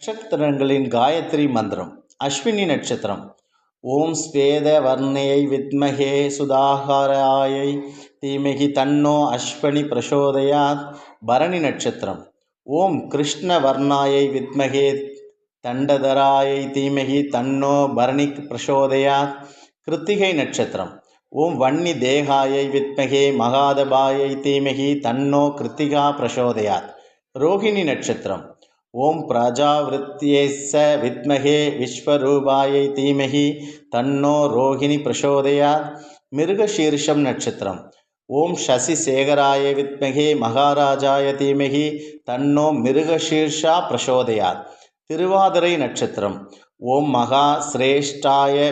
நட்சத்திரங்களின் காயத்ரி மந்திரம். அஸ்வினி நட்சத்திரம். ஓம் ஸ்வேத வர்ணையை வித்மகே சுதாகராயை தீமகி தன்னோ அஸ்வினி பிரசோதயாத். பரணி நட்சத்திரம். ஓம் கிருஷ்ண வர்ணாயை வித்மகே தண்டதராயை தீமகி தன்னோ பரணி பிரசோதயாத். கிருத்திகை நட்சத்திரம். ஓம் வன்னி தேகாயை வித்மகே மகாதபாயை தீமகி தன்னோ கிருத்திகா பிரசோதயாத். ரோஹிணி நட்சத்திரம். ஓம் பிரஜாவிருத்யேஸ்ஸ வித்மகே விஸ்வரூபாயை தீமகி தன்னோ ரோஹிணி பிரசோதயாத். மிருகசீர்ஷம் நட்சத்திரம். ஓம் சசிசேகராய வித்மகே மகாராஜாய தீமகி தன்னோ மிருகசீர்ஷா பிரசோதயாத். திருவாதிரை நட்சத்திரம். ஓம் மகா சிரேஷ்டாய